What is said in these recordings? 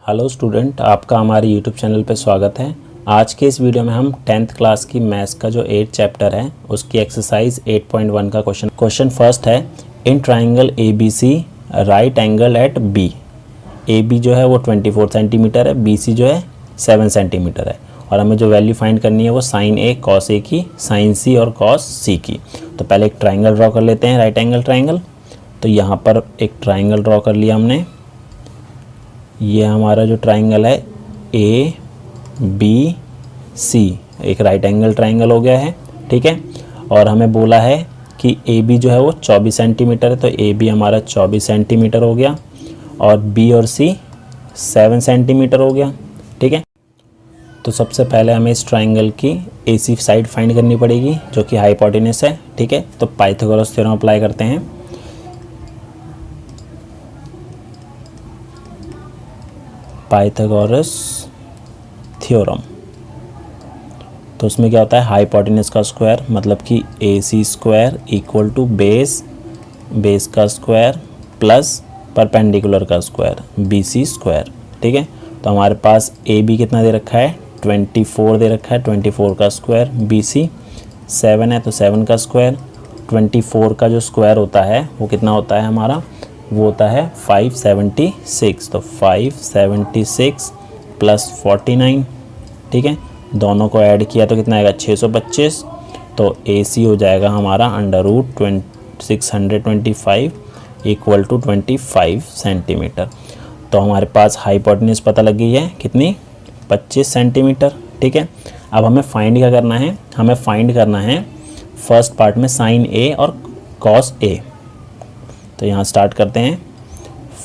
Hello student, आपका हमारे YouTube channel पे स्वागत है। आज के इस वीडियो में हम 10th क्लास की मैथ्स का जो 8 चैप्टर है उसकी एक्सरसाइज 8.1 का क्वेश्चन फर्स्ट है। In triangle A B C right angle at B. A B जो है वो 24 सेंटीमीटर है, बी सी जो है 7 सेंटीमीटर है और हमें जो वैल्यू फाइंड करनी है वो साइन ए कॉस ए की, साइन सी और कॉस सी की। तो पहले एक ट्राइंगल ड्रॉ कर लेते हैं, राइट एंगल ट्राइंगल। तो यहाँ पर एक ट्राइंगल ड्रॉ कर लिया हमने। ये हमारा जो ट्राइंगल है ए बी सी एक राइट एंगल ट्राइंगल हो गया है, ठीक है। और हमें बोला है कि ए बी जो है वो 24 सेंटीमीटर है, तो ए बी हमारा 24 सेंटीमीटर हो गया और बी और सी 7 सेंटीमीटर हो गया, ठीक है। तो सबसे पहले हमें इस ट्राइंगल की ए सी साइड फाइंड करनी पड़ेगी जो कि हाइपोटेनस है, ठीक है। तो पाइथागोरस थ्योरम अप्लाई करते हैं। पाइथागोरस थ्योरम, तो उसमें क्या होता है, हाइपोटेनस का स्क्वायर मतलब कि ए C square equal to base का स्क्वायर प्लस परपेंडिकुलर का स्क्वायर बी सी स्क्वायर, ठीक है। तो हमारे पास ए बी कितना दे रखा है, 24 दे रखा है, 24 का स्क्वायर। बी सी 7 है तो 7 का स्क्वायर। 24 का जो स्क्वायर होता है वो कितना होता है हमारा, वो होता है 576। तो 576 प्लस 49, ठीक है। दोनों को ऐड किया तो कितना आएगा, 625। तो ए सी हो जाएगा हमारा under root 625 equal to 25 centimetre. तो हमारे पास हाइपोटेनस पता लग गई है कितनी, 25 सेंटीमीटर, ठीक है। अब हमें फाइंड क्या करना है, हमें फाइंड करना है फर्स्ट पार्ट में साइन ए और कॉस ए। तो यहाँ स्टार्ट करते हैं।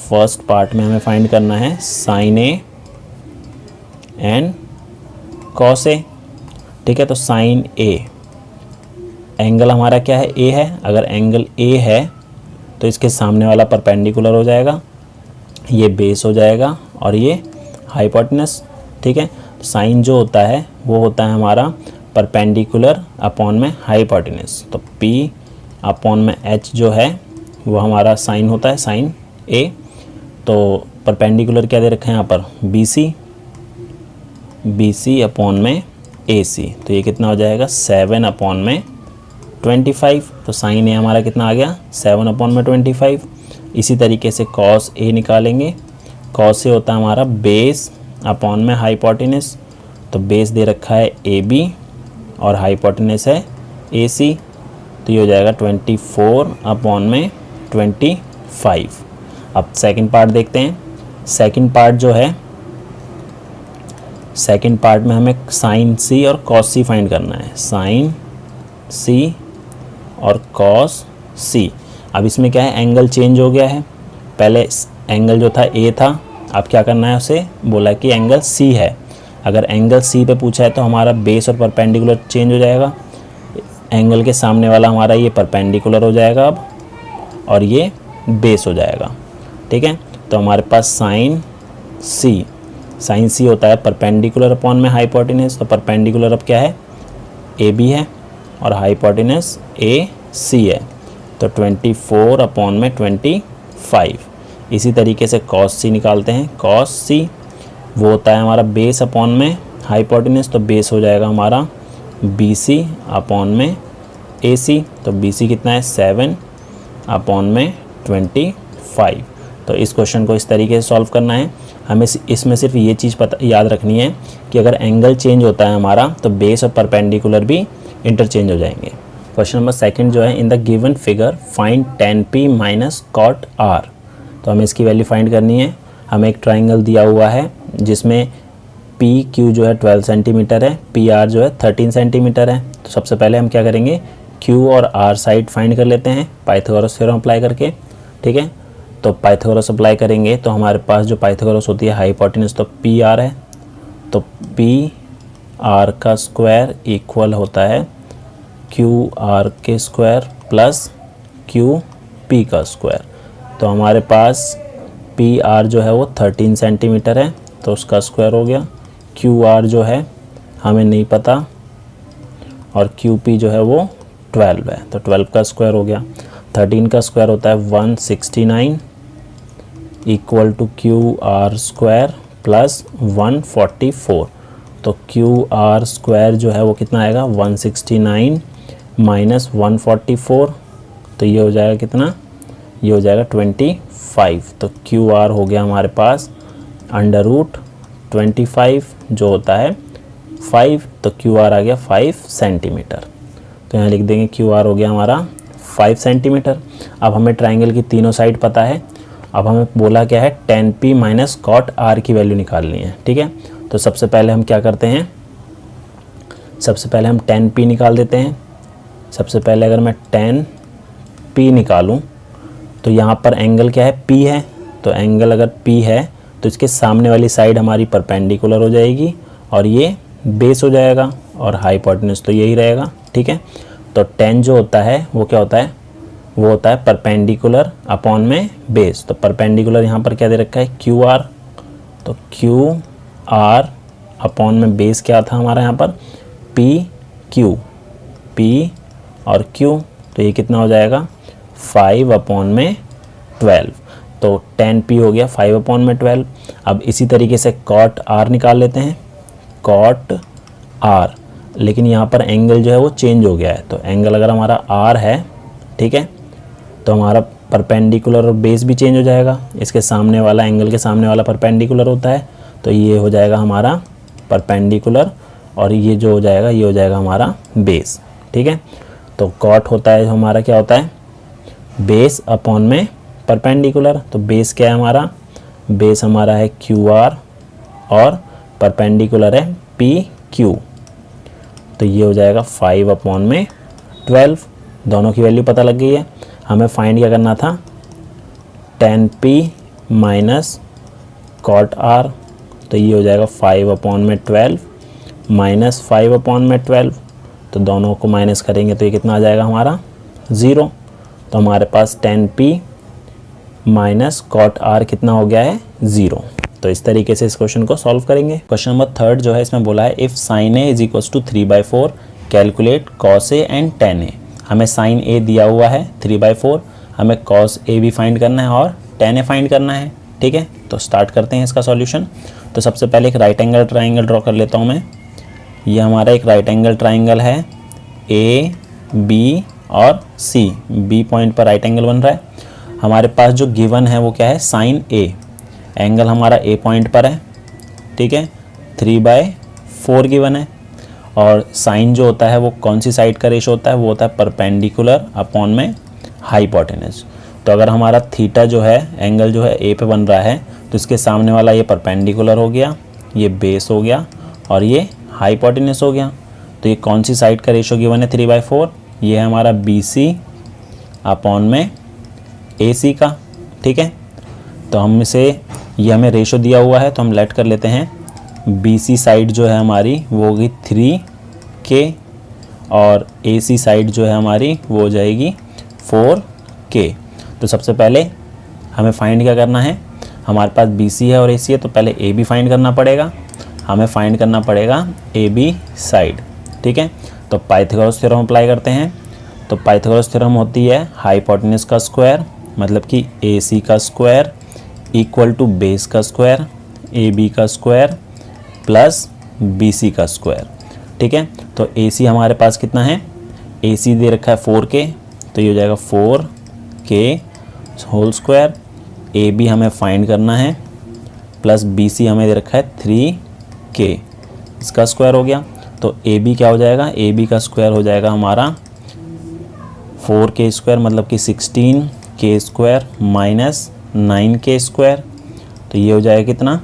फर्स्ट पार्ट में हमें फाइंड करना है sign A and cos A, ठीक है। तो साइन ए, एंगल हमारा क्या है, ए है। अगर एंगल ए है तो इसके सामने वाला परपेंडिकुलर हो जाएगा, ये बेस हो जाएगा और ये हाइपोटेनस, ठीक है। तो साइन जो होता है वो होता है हमारा परपेंडिकुलर अपॉन में हाइपोटेनस। तो पी अपॉन में एच जो है वो हमारा साइन होता है, साइन ए। तो परपेंडिकुलर क्या दे रखा है यहाँ पर, बी सी अपॉन में ए सी। तो ये कितना हो जाएगा, 7 अपॉन में 25। तो साइन ए हमारा कितना आ गया, 7 अपॉन में 25। इसी तरीके से कॉस ए निकालेंगे। कॉस ए होता है हमारा बेस अपॉन में हाइपोटेनस। तो बेस दे रखा है ए बी और हाइपोटेनस है ए सी। तो ये हो जाएगा 24 अपॉन में 25। अब सेकंड पार्ट देखते हैं। सेकंड पार्ट जो है, सेकंड पार्ट में हमें साइन सी और कॉस सी फाइंड करना है, साइन सी और कॉस सी। अब इसमें क्या है, एंगल चेंज हो गया है। पहले एंगल जो था ए था, अब क्या करना है, उसे बोला कि एंगल सी है। अगर एंगल सी पे पूछा है तो हमारा बेस और परपेंडिकुलर चेंज हो जाएगा। एंगल के सामने वाला हमारा ये परपेंडिकुलर हो जाएगा अब, और ये बेस हो जाएगा, ठीक है। तो हमारे पास साइन सी होता है परपेंडिकुलर अपॉन में हाइपोटेनस। तो परपेंडिकुलर अब क्या है, ए बी है और हाइपोटेनस ए सी है। तो 24 अपॉन में 25। इसी तरीके से कॉस सी निकालते हैं। कॉस सी वो होता है हमारा बेस अपॉन में हाइपोटेनस। तो बेस हो जाएगा हमारा बी सी अपॉन में ए सी। तो बी सी कितना है, 7 अपॉन में 25। तो इस क्वेश्चन को इस तरीके से सॉल्व करना है। हमें इसमें सिर्फ ये चीज़ याद रखनी है कि अगर एंगल चेंज होता है हमारा तो बेस और परपेंडिकुलर भी इंटरचेंज हो जाएंगे। क्वेश्चन नंबर सेकंड जो है, in the given figure find tan p minus cot r। तो हमें इसकी वैल्यू फाइंड करनी है। हमें एक ट्राइंगल दिया हुआ है जिसमें पी क्यू जो है 12 सेंटीमीटर है, पी आर जो है 13 सेंटीमीटर है। तो सबसे पहले हम क्या करेंगे, क्यू और आर साइड फाइंड कर लेते हैं पाइथागोरस थ्योरम अप्लाई करके, ठीक है। तो पाइथागोरस अप्लाई करेंगे तो हमारे पास जो पाइथागोरस होती है हाइपोटेनस, तो पी आर है। तो पी आर का स्क्वायर इक्वल होता है क्यू आर के स्क्वायर प्लस क्यू पी का स्क्वायर। तो हमारे पास पी आर जो है वो 13 सेंटीमीटर है तो उसका स्क्वायर हो गया। क्यू आर जो है हमें नहीं पता और क्यू पी जो है वो 12 है, तो 12 का स्क्वायर हो गया। 13 का स्क्वायर होता है 169 equal to Q R square plus 144। तो क्यू आर स्क्वायर जो है वो कितना आएगा 169 माइनस 144, तो ये हो जाएगा कितना, ये हो जाएगा 25। तो क्यू आर हो गया हमारे पास अंडर रूट 25 जो होता है 5, तो क्यू आर आ गया 5 सेंटीमीटर। तो यहाँ लिख देंगे क्यू आर हो गया हमारा 5 सेंटीमीटर। अब हमें ट्राइंगल की तीनों साइड पता है। अब हमें बोला क्या है, tan p minus cot R की वैल्यू निकालनी है, ठीक है। तो सबसे पहले हम क्या करते हैं, सबसे पहले हम tan p निकाल देते हैं। सबसे पहले अगर मैं tan p निकालूं तो यहाँ पर एंगल क्या है, p है। तो एंगल अगर p है तो इसके सामने वाली साइड हमारी परपेंडिकुलर हो जाएगी और ये बेस हो जाएगा और हाइपोटेन्यूज तो यही रहेगा, ठीक है। तो tan जो होता है वो क्या होता है, वो होता है परपेंडिकुलर अपॉन में बेस। तो परपेंडिकुलर यहाँ पर क्या दे रखा है, क्यू आर। तो क्यू आर अपॉन में बेस क्या था हमारा यहाँ पर, पी क्यू, पी और क्यू। तो ये कितना हो जाएगा 5 अपॉन में 12। तो tan p हो गया 5 अपॉन में 12। अब इसी तरीके से cot r निकाल लेते हैं, cot r, लेकिन यहाँ पर एंगल जो है वो चेंज हो गया है। तो एंगल अगर हमारा r है, ठीक है, तो हमारा परपेंडिकुलर और बेस भी चेंज हो जाएगा। इसके सामने वाला एंगल के सामने वाला परपेंडिकुलर होता है, तो ये हो जाएगा हमारा परपेंडिकुलर और ये जो हो जाएगा ये हो जाएगा हमारा बेस, ठीक है। तो कॉट होता है हमारा क्या होता है, बेस अपॉन में परपेंडिकुलर। तो बेस क्या है हमारा, बेस हमारा है क्यू आर और परपेंडिकुलर है पी क्यू। तो ये हो जाएगा 5 अपॉन में 12। दोनों की वैल्यू पता लग गई है। हमें फाइंड क्या करना था, tan p minus cot r। तो ये हो जाएगा 5 अपॉन में 12 माइनस 5 अपॉन में 12। तो दोनों को माइनस करेंगे तो ये कितना आ जाएगा हमारा 0। तो हमारे पास tan p minus cot r कितना हो गया है 0। तो इस तरीके से इस क्वेश्चन को सॉल्व करेंगे। क्वेश्चन नंबर 3 जो है इसमें बोला है if sin a is equals to 3/4 calculate cos a and tan a। हमें sin a दिया हुआ है 3/4, हमें cos a भी फाइंड करना है और tan a फाइंड करना है, ठीक है। तो स्टार्ट करते हैं इसका सॉल्यूशन। तो सबसे पहले एक राइट एंगल ट्राइंगल ड्रॉ कर लेता हूँ मैं। ये हमारा एक राइट एंगल ट्राइंगल है, ए बी और सी, बी पॉइंट पर राइट एंगल बन रहा है। हमारे पास जो गिवन है वो क्या है, साइन ए। एंगल हमारा ए पॉइंट पर है, ठीक है, 3/4 गिवन है। और साइन जो होता है वो कौन सी साइड का रेशो होता है, वो होता है परपेंडिकुलर अपॉन में हाइपोटेन्यूज। तो अगर हमारा थीटा जो है, एंगल जो है ए पे बन रहा है, तो इसके सामने वाला ये परपेंडिकुलर हो गया, ये बेस हो गया और ये हाइपोटेन्यूज हो गया। तो ये कौन सी साइड का रेशो गिवन है 3/4, ये है हमारा BC अपॉन में AC का, ठीक है। तो हम इसे, ये हमें रेशो दिया हुआ है तो हम लेट कर लेते हैं। BC साइड जो है हमारी वो होगी 3K और AC साइड जो है हमारी वो हो जाएगी 4K। तो सबसे पहले हमें फाइंड क्या करना है, हमारे पास BC है और AC है, तो पहले AB फाइंड करना पड़ेगा। हमें फाइंड करना पड़ेगा AB साइड, ठीक है। तो पाइथागोरस थ्योरम अप्लाई करते हैं। तो पाइथागोरस थ्योरम होती है हाइपोटेन्यूज का स्क्वायर, मतलब कि AC का स्क्वायर इक्वल टू बेस का स्क्वायर, AB का स्क्वायर प्लस BC का स्क्वायर, ठीक है। तो AC हमारे पास कितना है, AC दे रखा है 4K, तो ये हो जाएगा 4K होल स्क्वायर। AB हमें फाइंड करना है प्लस BC हमें दे रखा है 3K, इसका स्क्वायर हो गया। तो AB क्या हो जाएगा, AB का स्क्वायर हो जाएगा हमारा 4K स्क्वायर, मतलब कि 16K square minus 9K square. तो ये हो जाएगा कितना,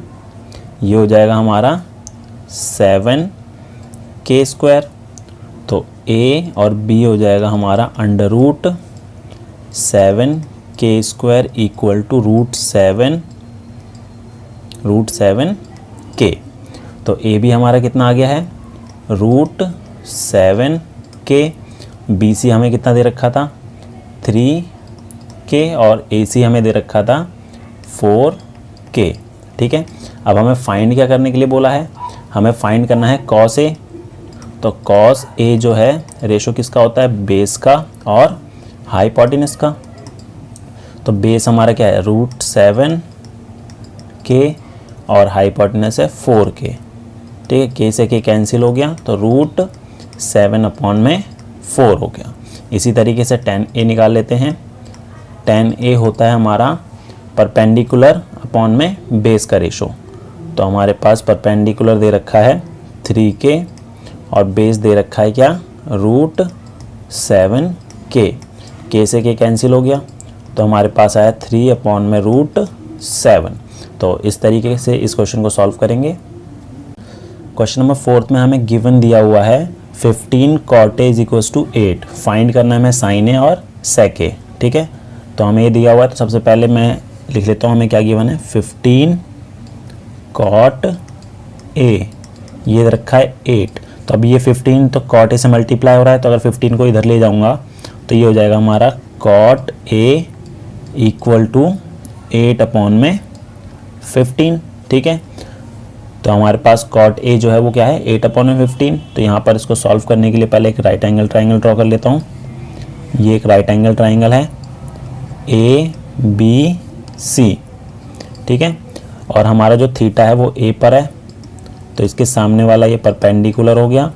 ये हो जाएगा हमारा 7K स्क्वायर। तो A और B हो जाएगा हमारा under root 7K square equal to root 7K। तो AB हमारा कितना आ गया है, रूट 7K। BC हमें कितना दे रखा था 3K और AC हमें दे रखा था 4K, ठीक है। अब हमें फाइंड क्या करने के लिए बोला है, हमें फाइंड करना है cos A। तो cos A जो है रेशो किसका होता है, बेस का और हाइपोटेन्यूज का। तो बेस हमारा क्या है रूट 7K और हाइपोटेनस है 4k। ठीक है, k से k कैंसिल हो गया तो √7/4 हो गया। इसी तरीके से tan a निकाल लेते हैं। tan a होता है हमारा परपेंडिकुलर अपॉन में बेस का रेशो। तो हमारे पास परपेंडिकुलर दे रखा है 3k और बेस दे रखा है क्या, √7k। k से k कैंसिल हो गया तो हमारे पास आया 3/√7। तो इस तरीके से इस क्वेश्चन को सॉल्व करेंगे। क्वेश्चन नंबर 4 में हमें गिवन दिया हुआ है 15 cot A = 8। फाइंड करना है हमें sin A और sec A। ठीक है, तो हमें ये दिया हुआ है, तो सबसे पहले मैं लिख लेता हूँ हमें क्या गिवन है। 15 cot A, ये रखा है 8। तो अब ये 15 तो cot A से मल्टीप्लाई हो रहा है, तो अगर 15 को इधर ले जाऊंगा तो ये हो जाएगा हमारा cot A = 8/15। ठीक है, तो हमारे पास cot A जो है वो क्या है, 8/15। तो यहाँ पर इसको सॉल्व करने के लिए पहले एक राइट एंगल ट्राइंगल ड्रॉ कर लेता हूँ। ये एक राइट एंगल ट्राइंगल है ABC। ठीक है, और हमारा जो थीटा है वो A पर है, तो इसके सामने वाला ये परपेंडिकुलर हो गया,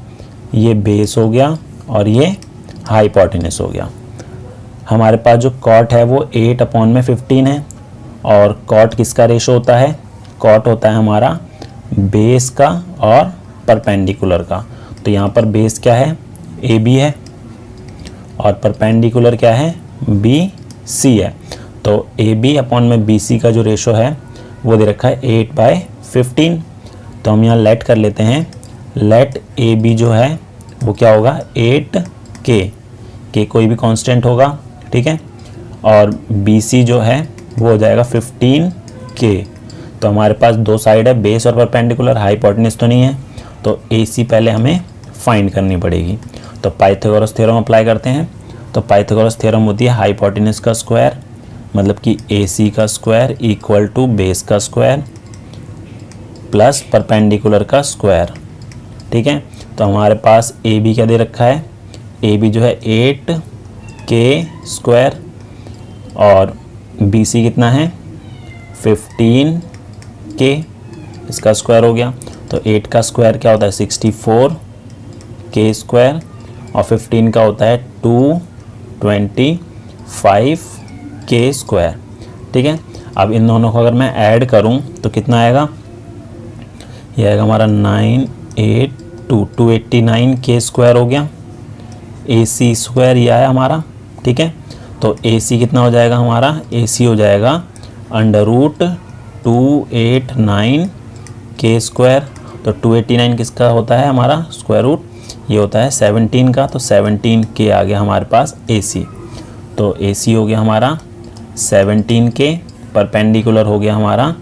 ये बेस हो गया और ये हाइपोटेनस हो गया। हमारे पास जो cot है वो 8/15 है, और cot किसका रेशो होता है, cot होता है हमारा बेस का और परपेंडिकुलर का। तो यहाँ पर बेस क्या है, AB है, और परपेंडिकुलर क्या है, BC है। तो AB/BC का जो रेशो है वो दे रखा है 8/15। तो हम यहाँ लेट कर लेते हैं। लेट AB जो है वो क्या होगा, 8k, k कोई भी कांस्टेंट होगा। ठीक है, और BC जो है वो हो जाएगा 15k। तो हमारे पास दो साइड है, बेस और परपेंडिकुलर, हाइपोटेनस तो नहीं है, तो AC पहले हमें फाइंड करनी पड़ेगी। तो पाइथागोरस थ्योरम अप्लाई करते हैं। तो पाइथागोरस थ्योरम होती है हाइपोटेनस का स्क्वायर, मतलब कि AC का स्क्वायर = बेस का स्क्वायर प्लस परपेंडिकुलर का स्क्वायर। ठीक है, तो हमारे पास AB क्या दे रखा है, AB जो है 8k² और BC कितना है 15k, इसका स्क्वायर हो गया। तो 8 का स्क्वायर क्या होता है 64k² और 15 का होता है 225k²। ठीक है, अब इन दोनों को अगर मैं ऐड करूं तो कितना आएगा, ये आएगा हमारा 289k² हो गया। AC स्क्वायर ये आया हमारा। ठीक है, तो AC कितना हो जाएगा हमारा, AC हो जाएगा √289k²। तो 289 किसका होता है हमारा स्क्वायर रूट, ये होता है 17 का। तो 17k आ गया हमारे पास AC। तो AC हो गया हमारा 17k, परपेंडिकुलर हो गया हमारा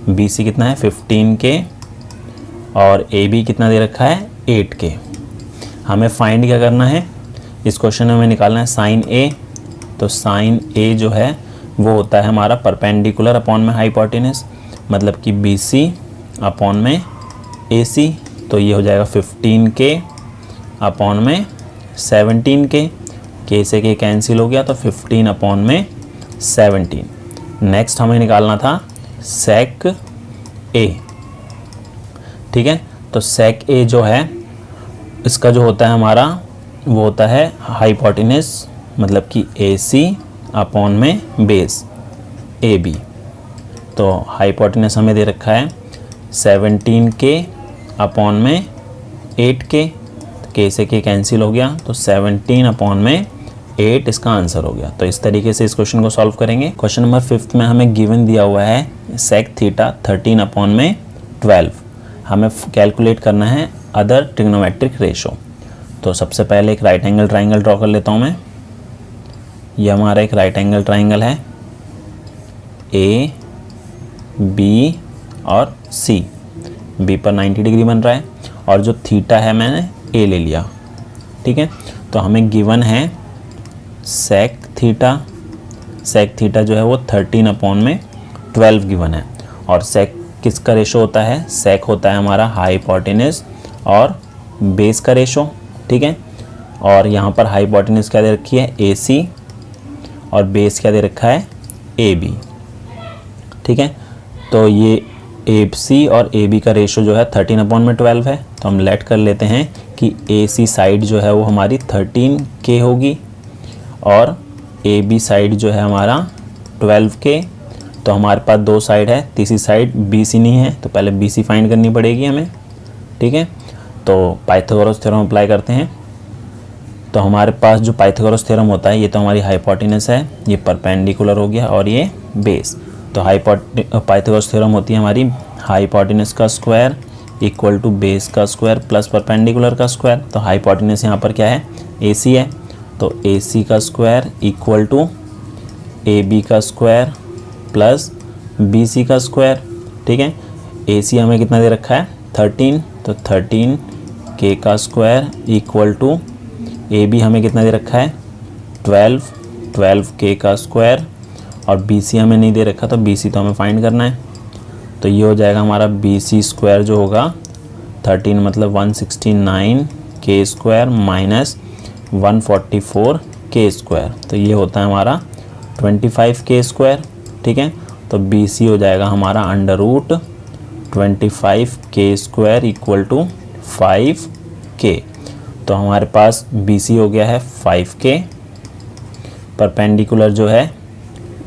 BC कितना है 15k, और AB कितना दे रखा है 8k। हमें फाइंड क्या करना है, इस क्वेश्चन में हमें निकालना है sin A। तो sin A जो है वो होता है हमारा परपेंडिकुलर अपॉन में हाइपोटेनस, मतलब कि BC अपॉन में AC। तो ये हो जाएगा 15k अपॉन में 17k, k से k कैंसिल हो गया तो 15 अपॉन में 17। नेक्स्ट हमें निकालना था sec A। ठीक है, तो sec A जो है इसका जो होता है हमारा वो होता है हाइपोटेनस, मतलब कि AC अपॉन में बेस AB। तो हाइपोटेनस हमें दे रखा है 17k अपॉन में 8k, k से k कैंसिल हो गया तो 17 अपॉन में 8 इसका आंसर हो गया। तो इस तरीके से इस क्वेश्चन को सॉल्व करेंगे। क्वेश्चन नंबर 5 में हमें गिवन दिया हुआ है sec थीटा 13/12। हमें कैलकुलेट करना है अदर ट्रिग्नोमेट्रिक रेशो। तो सबसे पहले एक राइट एंगल ट्राइंगल ड्रॉ कर लेता हूँ मैं। ये हमारा एक राइट एंगल ट्राइंगल है A, B और C। B पर 90 डिग्री बन रहा है, और जो थीटा है मैंने A ले लिया। ठीक है, तो हमें गिवन है sec थीटा जो है वो 13/12 गिवन है। और sec किसका रेशो होता है, sec होता है हमारा हाइपोटेनस और बेस का रेशो। ठीक है, और यहाँ पर हाइपोटेनस क्या दे रखी है AC, और बेस क्या दे रखा है AB। ठीक है, तो ये ए सी और ए बी का रेशो जो है 13/12 है, तो हम लेट कर लेते हैं कि ए सी साइड जो है वो हमारी 13K होगी और ए बी साइड जो है हमारा 12K। तो हमारे पास दो साइड है, तीसरी साइड बी सी नहीं है, तो पहले बी सी फाइंड करनी पड़ेगी हमें, ठीक है। तो पाइथागोरस थ्योरम अप्लाई करते हैं। तो हमारे पास जो पाइथागोरस थ्योरम होता है, ये तो हमारी हाइपोटेनस है, ये परपेंडिकुलर हो गया और ये बेस। तो पाइथागोरस थ्योरम होती है हमारी हाइपोटेनस का स्क्वायर इक्वल टू बेस का स्क्वायर प्लस परपेंडिकुलर का स्क्वायर। तो हाइपोटेनस यहाँ पर क्या है, ए सी है, तो ए सी का square equal to A B का स्क्वायर प्लस बी सी का स्क्वायर, ठीक है। ए सी हमें कितना दे रखा है 13, तो 13K का square equal to A B हमें कितना दे रखा है 12K का स्क्वायर और बी सी हमें नहीं दे रखा, तो बी सी तो हमें फाइंड करना है। तो ये हो जाएगा हमारा बी सी स्क्वायर जो होगा 13 मतलब 169K square minus 144K square, तो ये होता है हमारा 25K स्क्वायर, ठीक है। तो बी सी हो जाएगा हमारा under root 25K square equal to 5K। तो हमारे पास बी सी हो गया है 5K, परपेंडिकुलर जो है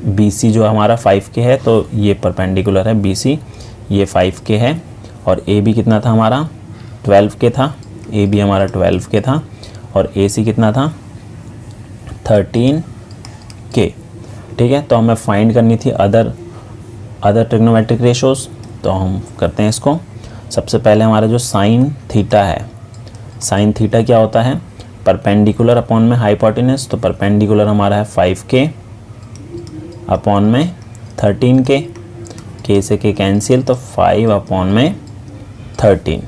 बी सी जो हमारा 5K है, तो ये परपेंडिकुलर है बी सी, ये 5K है और ए बी कितना था हमारा 12K था, ए बी हमारा 12K था और ए सी कितना था 13K, ठीक है। तो हमें फाइंड करनी थी अदर ट्रिग्नोमेट्रिक रेशोज़, तो हम करते हैं इसको। सबसे पहले हमारा जो साइन थीटा है, साइन थीटा क्या होता है परपेंडिकुलर अपॉन में हाइपोटेनस, तो परपेंडिकुलर हमारा है 5K अपॉन में 13K, K से K कैंसिल, तो 5 अपॉन में 13,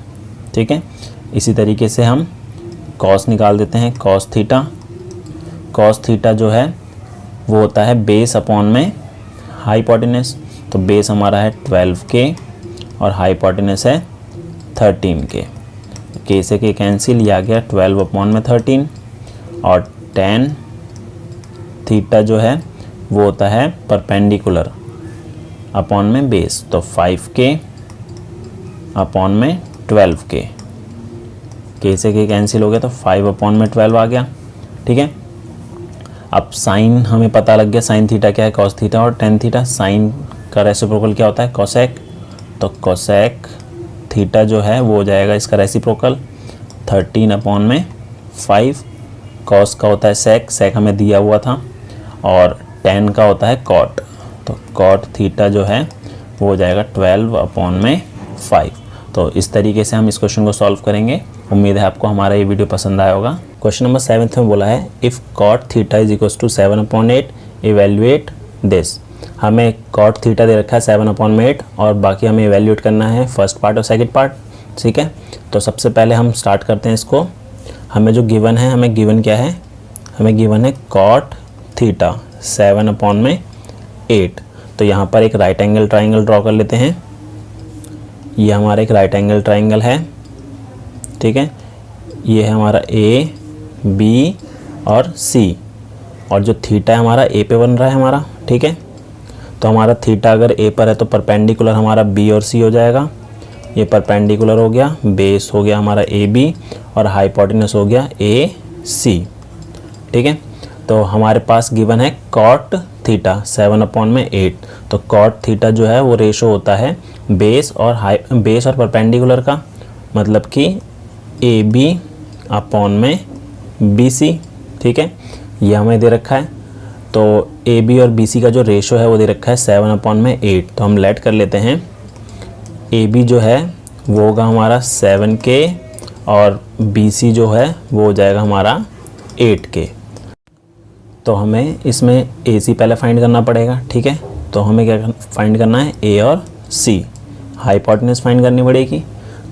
ठीक है। इसी तरीके से हम कॉस निकाल देते हैं, कॉस थीटा जो है वो होता है बेस अपॉन में हाइपोटेनस, तो बेस हमारा है 12K और हाइपोटेनस है 13K, K से K कैंसिल, ये आ गया 12 अपॉन में 13 और tan थीटा जो है वो होता है परपेंडिकुलर अपॉन में बेस, तो 5K अपॉन में 12K, K से K कैंसिल हो गया तो 5 अपॉन में 12 आ गया, ठीक है। अब साइन हमें पता लग गया, साइन थीटा क्या है कॉस थीटा और टेन थीटा। साइन का रेसिप्रोकल क्या होता है कोसेक, तो कोसेक थीटा जो है वो हो जाएगा इसका रेसिप्रोकल 13 अपॉन में 5। कॉस का होता है सेक, सेक हमें दिया हुआ था, और टेन का होता है कॉट, तो कॉट थीटा जो है वो हो जाएगा 12 अपॉन में 5। तो इस तरीके से हम इस क्वेश्चन को सॉल्व करेंगे। उम्मीद है आपको हमारा ये वीडियो पसंद आया होगा। क्वेश्चन नंबर 7 में बोला है if cot theta is equal to 7/8 evaluate this. हमें कॉट थीटा दे रखा है 7/8 और बाकी हमें इवेल्युएट करना है फर्स्ट पार्ट और सेकंड पार्ट, ठीक है। तो सबसे पहले हम स्टार्ट करते हैं इसको। हमें जो गिवन है, हमें गिवन क्या है, हमें गिवन है कॉट थीटा 7/8। तो यहाँ पर एक राइट एंगल ट्राइंगल ड्रॉ कर लेते हैं। ये हमारा एक राइट एंगल ट्राइंगल है, ठीक है। ये है हमारा ए बी और सी, और जो थीटा है हमारा ए पे बन रहा है हमारा, ठीक है। तो हमारा थीटा अगर ए पर है तो परपेंडिकुलर हमारा बी और सी हो जाएगा। ये परपेंडिकुलर हो गया, बेस हो गया हमारा ए बी और हाइपोटेनस हो गया ए सी, ठीक है। तो हमारे पास गिवन है कॉट थीटा 7/8। तो कॉट थीटा जो है वो रेशो होता है बेस और परपेंडिकुलर का, मतलब कि ए बी अपॉन में बी सी, ठीक है। ये हमें दे रखा है। तो ए बी और बी सी का जो रेशो है वो दे रखा है 7/8। तो हम लेट कर लेते हैं। ए बी जो है वो होगा हमारा 7K और बी सी जो है वो हो जाएगा हमारा 8K। तो हमें इसमें ए सी पहले फाइंड करना पड़ेगा, ठीक है। तो हमें क्या फाइंड करना है, ए और सी, हाइपोटेनस फाइंड करनी पड़ेगी।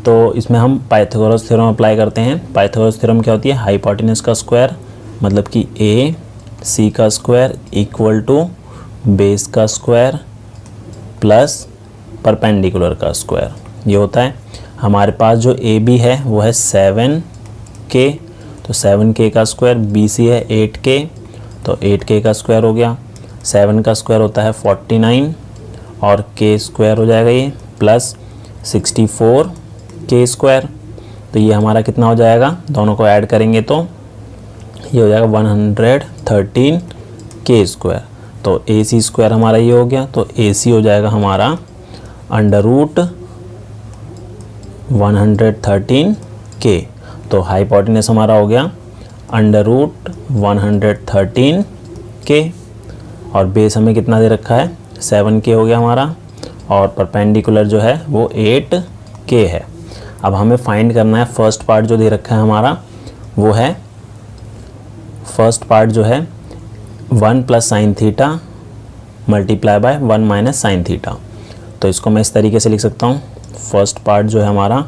तो इसमें हम पाइथागोरस थ्योरम अप्लाई करते हैं। पाइथागोरस थ्योरम क्या होती है, हाइपोटेनस का स्क्वायर मतलब कि ए सी का स्क्वायर इक्वल टू बेस का स्क्वायर प्लस परपेंडिकुलर का स्क्वायर, ये होता है। हमारे पास जो ए बी है वो है 7K, तो 7K का स्क्वायर, बी सी है 8K, तो 8K का स्क्वायर हो गया। 7 का स्क्वायर होता है 49 और K स्क्वायर हो जाएगा ये प्लस 64 के स्क्वायर। तो ये हमारा कितना हो जाएगा, दोनों को ऐड करेंगे तो ये हो जाएगा 113 के स्क्वायर। तो ए सी स्क्वायर हमारा ये हो गया। तो ए सी हो जाएगा हमारा अंडर रूट 113 के। तो हाइपोटेनस हमारा हो गया अंडर रूट 113 के, और बेस हमें कितना दे रखा है 7 के हो गया हमारा, और परपेंडिकुलर जो है वो 8 के है। अब हमें फाइंड करना है फर्स्ट पार्ट जो दे रखा है हमारा, वो है फर्स्ट पार्ट जो है 1 plus sine theta multiply by 1 minus sine theta. तो इसको मैं इस तरीके से लिख सकता हूँ, फर्स्ट पार्ट जो है हमारा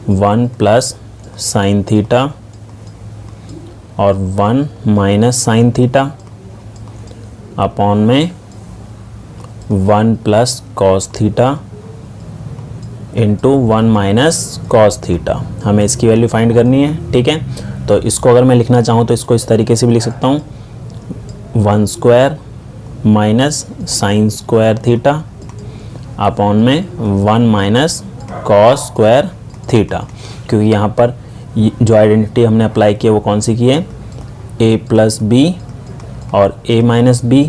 1 प्लस साइन थीटा और 1 माइनस साइन थीटा अपॉन में 1 plus cos theta into 1 minus cos theta. हमें इसकी वैल्यू फाइंड करनी है, ठीक है। तो इसको अगर मैं लिखना चाहूँ तो इसको इस तरीके से भी लिख सकता हूँ, 1 square minus sine square theta upon में 1 माइनस कॉस स्क्वायर थीटा। क्योंकि यहाँ पर जो आइडेंटिटी हमने अप्लाई की है वो कौन सी की है, a प्लस बी और a माइनस बी।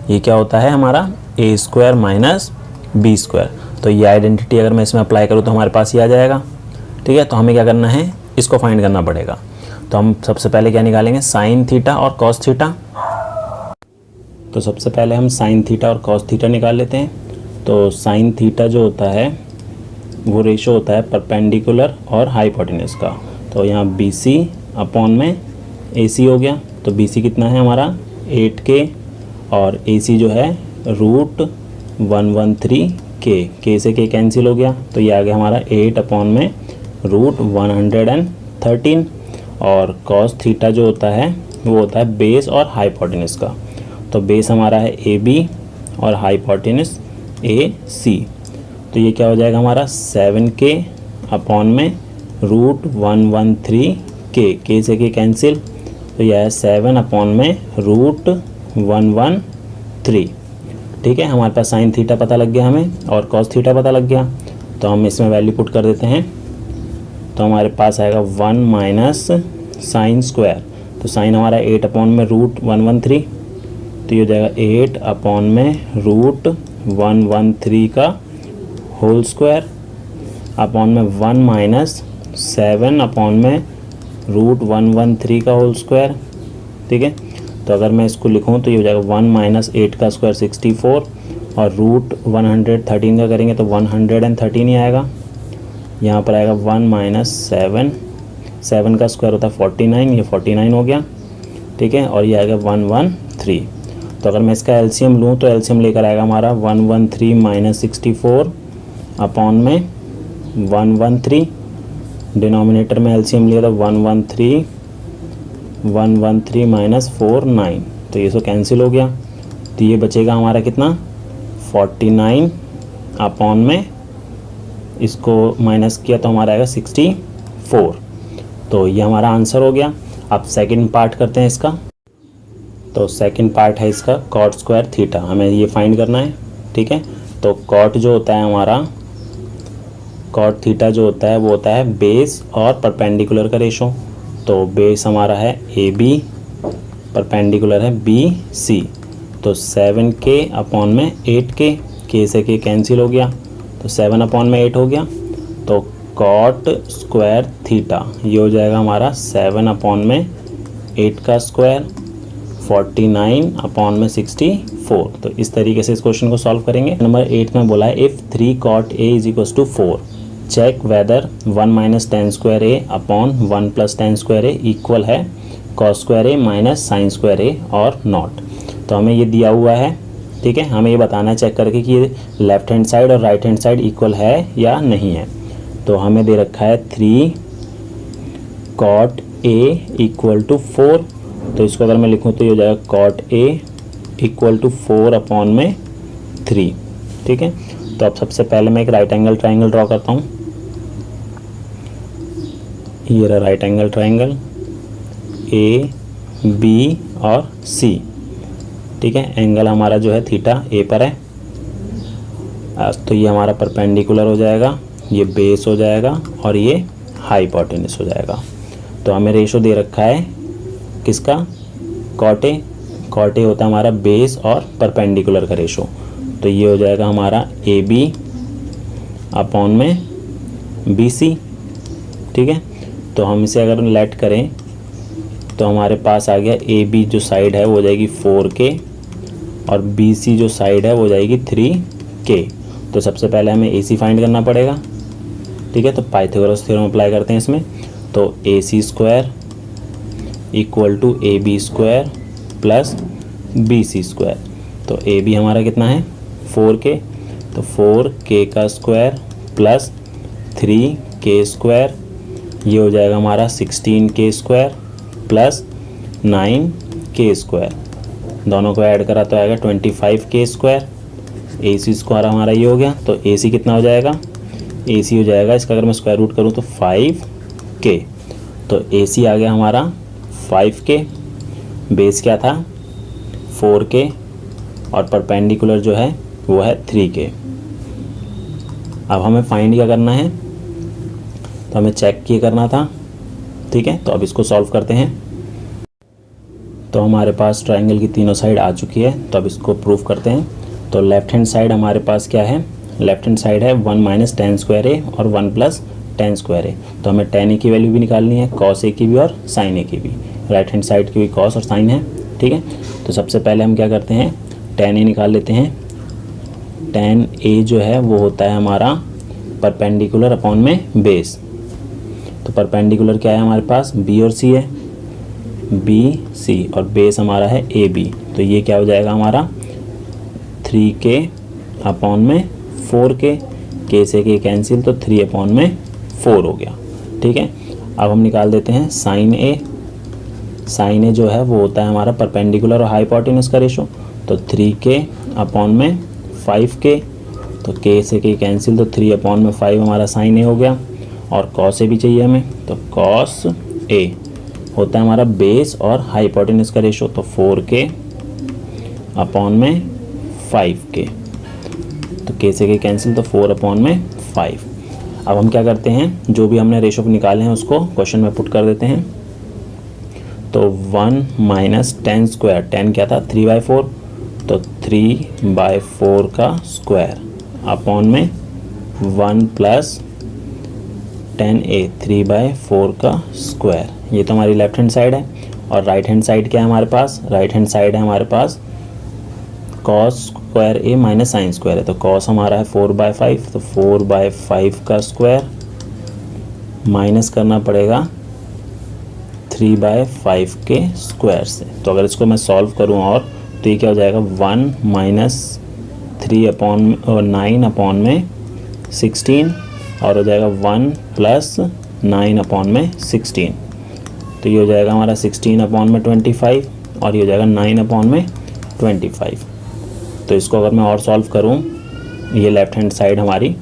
ये क्या होता है हमारा a square minus B square. तो ये आइडेंटिटी अगर मैं इसमें अप्लाई करूँ तो हमारे पास ये आ जाएगा, ठीक है। तो हमें क्या करना है, इसको फाइंड करना पड़ेगा। तो हम सबसे पहले क्या निकालेंगे, साइन थीटा और कॉस थीटा। तो सबसे पहले हम साइन थीटा और कॉस थीटा निकाल लेते हैं। तो साइन थीटा जो होता है वो रेशो होता है परपेंडिकुलर और हाइपोटेनस का। तो यहाँ बी सी अपॉन में ए सी हो गया। तो बी सी कितना है हमारा 8K, और ए सी जो है रूट 113 के से के कैंसिल हो गया। तो ये आ गया हमारा 8 अपॉन में रूट 113। और कॉस थीटा जो होता है वो होता है बेस और हाइपोटेनस का। तो बेस हमारा है ए बी और हाइपोटेनस ए सी। तो ये क्या हो जाएगा हमारा 7K अपॉन में रूट 113 के से के कैंसिल। तो यह है 7 अपॉन में रूट 113, ठीक है। हमारे पास साइन थीटा पता लग गया हमें और कॉस थीटा पता लग गया। तो हम इसमें वैल्यू पुट कर देते हैं। तो हमारे पास आएगा 1 माइनस साइन स्क्वायर। तो साइन हमारा 8 अपॉन में रूट 113। तो ये हो जाएगा 8 अपॉन में रूट 113 का होल स्क्वायर अपॉन में 1 माइनस 7 अपॉन में रूट 113 का होल स्क्वायर, ठीक है। तो अगर मैं इसको लिखूं तो ये हो जाएगा 1 माइनस 8 का स्क्वायर 64, और रूट 113 का करेंगे तो 113 ही आएगा। यहाँ पर आएगा 1 माइनस 7 का स्क्वायर होता है 49, ये 49 हो गया, ठीक है। और ये आएगा 113। तो अगर मैं इसका एलसीएम लूँ तो एलसीएम लेकर आएगा हमारा 113 माइनस 64 अपॉन में 113। डिनोमिनेटर में एलसीएम लिया था 113 माइनस 49। तो ये सो कैंसिल हो गया। तो ये बचेगा हमारा कितना 49 अपॉन में इसको माइनस किया तो हमारा आएगा 64। तो ये हमारा आंसर हो गया। अब सेकंड पार्ट करते हैं इसका। तो सेकंड पार्ट है इसका कॉट स्क्वायर थीटा, हमें ये फाइंड करना है, ठीक है। तो कॉट जो होता है हमारा, कॉट थीटा जो होता है वो होता है बेस और परपेंडिकुलर का रेशो। तो बेस हमारा है ए बी, परपेंडिकुलर है बी सी। तो 7K अपॉन में 8K, के से के कैंसिल हो गया तो 7 अपॉन में 8 हो गया। तो कॉट स्क्वायर थीटा ये हो जाएगा हमारा 7 अपॉन में 8 का स्क्वायर 49 अपॉन में 64। तो इस तरीके से इस क्वेश्चन को सॉल्व करेंगे। नंबर 8 में बोला है if 3 cot A is equals to 4 check whether 1 minus tan square A upon 1 plus tan square A equal है cos square A minus sine square A और नॉट। तो हमें ये दिया हुआ है, ठीक है। हमें ये बताना है चेक करके कि ये लेफ्ट हैंड साइड और राइट हैंड साइड इक्वल है या नहीं है। तो हमें दे रखा है 3 cot A इक्वल टू 4। तो इसको अगर मैं लिखूँ तो ये हो जाएगा cot A equal to 4 upon में 3, ठीक है। तो अब सबसे पहले मैं एक राइट एंगल ट्राइंगल ड्रॉ करता हूँ। ये रहा right angle triangle A B और सी, ठीक है। एंगल हमारा जो है थीटा ए पर है। तो ये हमारा परपेंडिकुलर हो जाएगा, ये बेस हो जाएगा और ये हाइपोटेन्यूज हो जाएगा। तो हमें रेशो दे रखा है किसका, कॉट ए होता है हमारा बेस और परपेंडिकुलर का रेशो। तो ये हो जाएगा हमारा ए बी अपॉन में बी सी। ठीक है, तो हम इसे अगर लेट करें तो हमारे पास आ गया ए बी जो साइड है वो हो जाएगी 4K और बी सी जो साइड है वो हो जाएगी 3K। तो सबसे पहले हमें ए सी फाइंड करना पड़ेगा। ठीक है, तो पाइथागोरस थ्योरम अप्लाई करते हैं इसमें। तो A C square equal to A B square plus B C square. तो ए बी हमारा कितना है 4K, तो 4K का स्क्वायर प्लस 3K स्क्वायर, ये हो जाएगा हमारा 16K square plus 9K square. दोनों को ऐड करा तो आएगा 25K स्क्वायर। ए सी स्क्वायर हमारा ये हो गया। तो ए सी कितना हो जाएगा, ए सी हो जाएगा इसका अगर मैं स्क्वायर रूट करूँ तो 5K। तो ए सी आ गया हमारा 5K, बेस क्या था 4K और परपेंडिकुलर जो है वो है 3K। अब हमें फाइंड क्या करना है, तो हमें चेक किए करना था। ठीक है, तो अब इसको सॉल्व करते हैं। तो हमारे पास ट्रायंगल की तीनों साइड आ चुकी है, तो अब इसको प्रूव करते हैं। तो लेफ्ट हैंड साइड हमारे पास क्या है, लेफ्ट हैंड साइड है 1 माइनस टेन स्क्वायर ए और 1 प्लस टेन स्क्वायर ए। तो हमें टेन ए की वैल्यू भी निकालनी है, कॉस ए की भी और साइन ए की भी। राइट हैंड साइड की भी कॉस और साइन है। ठीक है, तो सबसे पहले हम क्या करते हैं, टेन ए निकाल लेते हैं। टेन ए जो है वो होता है हमारा परपेंडिकुलर अपॉन में बेस। तो परपेंडिकुलर क्या है हमारे पास, बी और सी है, बी सी, और बेस हमारा है ए बी। तो ये क्या हो जाएगा हमारा 3K अपॉन में 4K, K से K कैंसिल, तो 3 अपॉन में 4 हो गया। ठीक है, अब हम निकाल देते हैं साइन ए। साइन ए जो है वो होता है हमारा परपेंडिकुलर और हाइपोटेन्यूज का रेशो। तो 3K अपॉन में 5K, तो K से K कैंसिल, तो 3 अपॉन में 5 हमारा साइन ए हो गया। और कॉस ए भी चाहिए हमें, तो कॉस ए होता है हमारा बेस और हाइपोटेन्यूज का रेशो। तो 4K अपॉन में 5K, तो K से K कैंसिल, तो 4 अपॉन में 5। अब हम क्या करते हैं, जो भी हमने रेशो निकाले हैं उसको क्वेश्चन में पुट कर देते हैं। तो 1 माइनस टेन स्क्वायर, टेन क्या था 3/4, तो 3/4 का स्क्वायर अपॉन में 1 प्लस 10A 3/4 का स्क्वायर। ये तो हमारी लेफ्ट हैंड साइड है। और राइट हैंड साइड क्या है हमारे पास, राइट हैंड साइड है हमारे पास cos square A minus sine square है। तो कॉस हमारा है 4/5, तो 4/5 का स्क्वायर माइनस करना पड़ेगा 3/5 के स्क्वायर से। तो अगर इसको मैं सॉल्व करूं और तो ये क्या हो जाएगा 1 माइनस 3 अपॉन 9 अपॉन में 16, और हो जाएगा 1 प्लस 9 अपॉन में 16। तो ये हो जाएगा हमारा 16 अपॉन में 25 और ये हो जाएगा 9 अपॉन में 25। तो इसको अगर मैं और सॉल्व करूं, ये लेफ्ट हैंड साइड हमारी,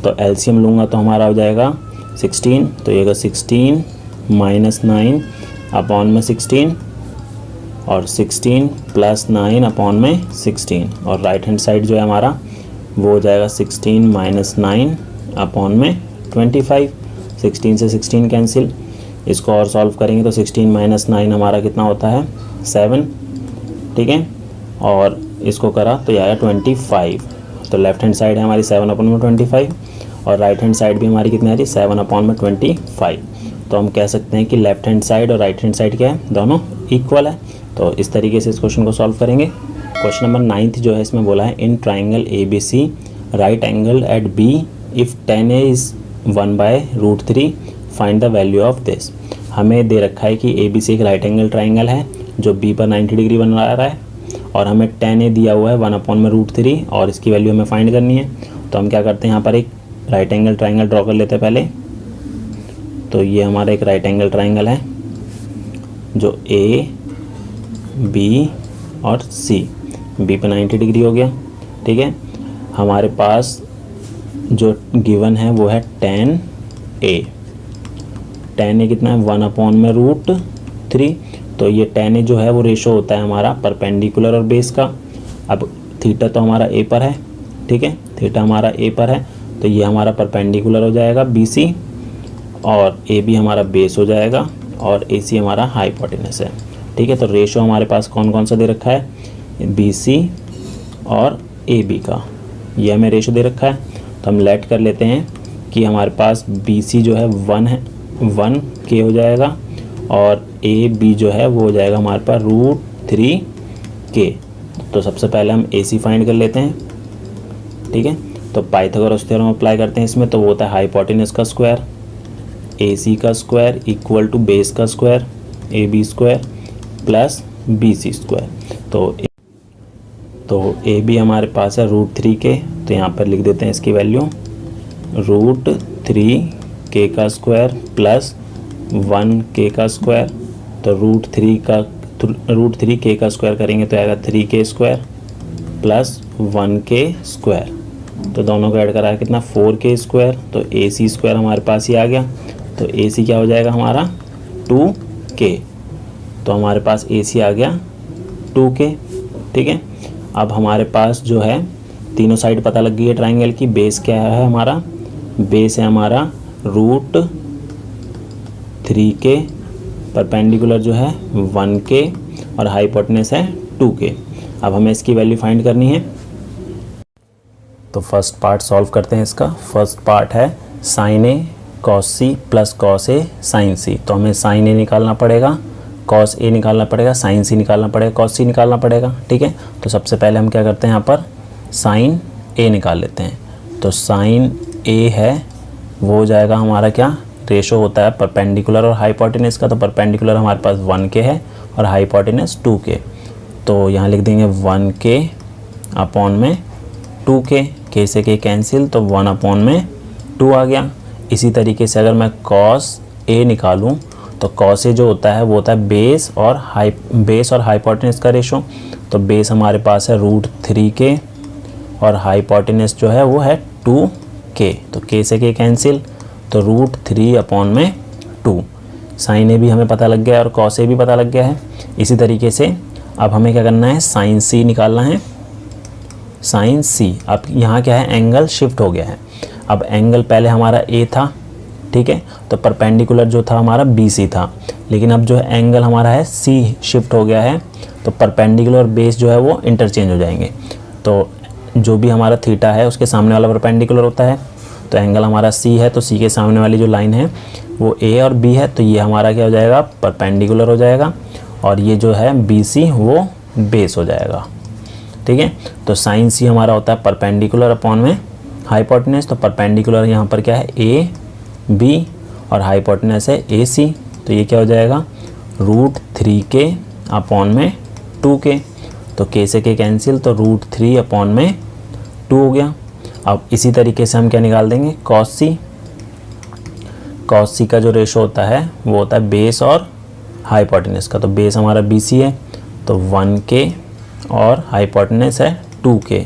तो एलसीएम लूँगा तो हमारा हो जाएगा 16। तो ये 16 माइनस 9 अपॉन में 16 और 16 प्लस 9 अपॉन में 16, और राइट हैंड साइड जो है हमारा वो हो जाएगा 16 माइनस 9 अपॉन में 25। 16 से 16 कैंसिल, इसको और सॉल्व करेंगे तो 16 माइनस 9 हमारा कितना होता है 7। ठीक है, और इसको करा तो ये आया 25। तो लेफ्ट हैंड साइड है हमारी 7 अपॉन में 25 और राइट हैंड साइड भी हमारी कितनी आ रही 7 अपॉन में 25। तो हम कह सकते हैं कि लेफ्ट हैंड साइड और राइट हैंड साइड क्या है, दोनों इक्वल है। तो इस तरीके से इस क्वेश्चन को सॉल्व करेंगे। क्वेश्चन नंबर 9 जो है इसमें बोला है in triangle ABC right angle at B if 10A is 1/√3 find the value of this. हमें दे रखा है कि ABC एक राइट एंगल ट्राइंगल है जो B पर 90 डिग्री बना रहा है और हमें 10A दिया हुआ है 1/√3 और इसकी वैल्यू हमें फाइंड करनी है। तो हम क्या करते हैं, यहाँ पर एक राइट एंगल ट्राइंगल ड्रॉ कर लेते हैं पहले। तो ये हमारा एक राइट एंगल ट्राइंगल है जो A B और C, B पर 90 डिग्री हो गया। ठीक है, हमारे पास जो गिवन है वो है 10A। 10A कितना है 1/√3। तो ये 10A जो है वो रेशो होता है हमारा परपेंडिकुलर और बेस का। अब थीटा तो हमारा A पर है ठीक है, थीटा हमारा ए पर है तो ये हमारा परपेंडिकुलर हो जाएगा BC, और ए बी हमारा बेस हो जाएगा और AC हमारा हाइपोटेनस है। ठीक है, तो रेशो हमारे पास कौन कौन सा दे रखा है, BC और AB का, ये हमें रेशो दे रखा है। तो हम लेट कर लेते हैं कि हमारे पास BC जो है 1K हो जाएगा और AB जो है वो हो जाएगा हमारे पास √3K। तो सबसे पहले हम AC फाइंड कर लेते हैं। ठीक है, तो पाइथागोरस थ्योरम अप्लाई करते हैं इसमें, तो वो होता है हाइपोटेनस का स्क्वायर, AC का स्क्वायर इक्वल टू बेस का square AB square plus BC square. तो AB हमारे पास है √3K, तो यहाँ पर लिख देते हैं इसकी वैल्यू √3K का स्क्वायर प्लस 1K का स्क्वायर। तो √3K का स्क्वायर करेंगे तो आएगा 3K square plus 1K square. तो दोनों को ऐड करा है कितना, 4K स्क्वायर। तो AC स्क्वायर हमारे पास ही आ गया, तो AC क्या हो जाएगा हमारा 2K। तो हमारे पास AC आ गया 2K। ठीक है, अब हमारे पास जो है तीनों साइड पता लग गई है ट्राइंगल की। बेस क्या है हमारा, बेस है हमारा √3K, परपेंडिकुलर जो है 1K और हाइपोटेनस है 2K। अब हमें इसकी वैल्यू फाइंड करनी है। तो फर्स्ट पार्ट सॉल्व करते हैं इसका। फर्स्ट पार्ट है sin A cos C plus cos A sin C। तो हमें sin A निकालना पड़ेगा, cos A निकालना पड़ेगा, sin C निकालना पड़ेगा, cos C निकालना पड़ेगा। ठीक है, तो सबसे पहले हम क्या करते हैं, यहाँ पर sin A निकाल लेते हैं। तो sin A है वो हो जाएगा हमारा क्या, रेशो होता है परपेंडिकुलर और हाइपोटेनस का। तो परपेंडिकुलर हमारे पास 1K है और हाइपोटेनस 2K। तो यहाँ लिख देंगे 1K अपॉन में 2K, K से K कैंसिल, तो 1/2 आ गया। इसी तरीके से अगर मैं cos A निकालूं तो cos A जो होता है वो होता है बेस और हाइपोटेनस का रेशो। तो बेस हमारे पास है √3K और हाइपोटेनस जो है वो है 2K। तो K से K कैंसिल, तो √3/2। sin A भी हमें पता लग गया और cos A भी पता लग गया है। इसी तरीके से अब हमें क्या करना है, sin C निकालना है। sin C, अब यहाँ क्या है, एंगल शिफ्ट हो गया है। अब एंगल पहले हमारा A था, ठीक है, तो परपेंडिकुलर जो था हमारा BC था, लेकिन अब जो है एंगल हमारा है C शिफ्ट हो गया है। तो परपेंडिकुलर और बेस जो है वो इंटरचेंज हो जाएंगे। तो जो भी हमारा थीटा है उसके सामने वाला परपेंडिकुलर होता है। तो एंगल हमारा C है, तो C के सामने वाली जो लाइन है वो A और B है, तो ये हमारा क्या हो जाएगा, परपेंडिकुलर हो जाएगा, और ये जो है BC वो बेस हो जाएगा। ठीक है, तो sin C हमारा होता है परपेंडिकुलर अपॉन में हाइपोटेनस। तो परपेंडिकुलर यहाँ पर क्या है, AB और हाइपोटेनस है AC। तो ये क्या हो जाएगा, √3K अपॉन में 2K। तो K से K कैंसिल, तो √3/2 हो गया। अब इसी तरीके से हम क्या निकाल देंगे, cos C। cos C का जो रेशो होता है वो होता है बेस और हाइपोटेनस का। तो बेस हमारा BC है, तो 1K और हाइपोटेनस है 2K।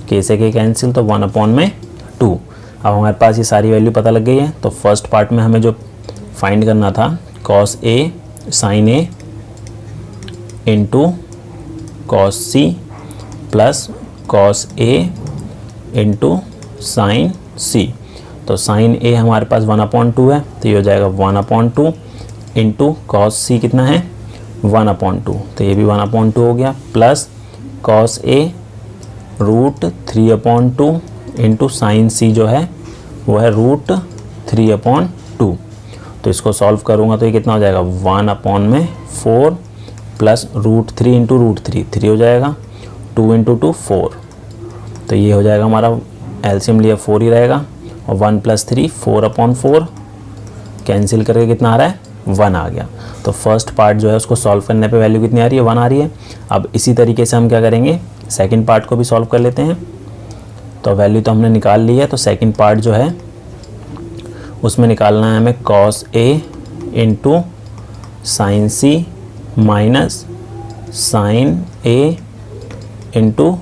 K से K कैंसिल, तो 1/2। अब हमारे पास ये सारी वैल्यू पता लग गई है। तो फर्स्ट पार्ट में हमें जो फाइंड करना था, cos A sin A into cos C plus cos A into sin C। तो sin A हमारे पास 1/2 है, तो ये हो जाएगा 1/2 इंटू cos C कितना है, 1/2। तो ये भी 1/2 हो गया, plus cos A √3/2 into sin C जो है वो है √3/2। तो इसको सॉल्व करूँगा तो ये कितना हो जाएगा, 1/4 प्लस √3 इंटू √3, 3 हो जाएगा, 2 इंटू 2 4। तो ये हो जाएगा हमारा, एलसीएम लिया 4 ही रहेगा, और 1 + 3 4/4 कैंसिल करके कितना आ रहा है, 1 आ गया। तो फर्स्ट पार्ट जो है उसको सॉल्व करने पे वैल्यू कितनी आ रही है, 1 आ रही है। अब इसी तरीके से हम क्या करेंगे, सेकंड पार्ट को भी सॉल्व कर लेते हैं। तो वैल्यू तो हमने निकाल ली है, तो सेकंड पार्ट जो है उसमें निकालना है हमें cos A into sin C minus sin A into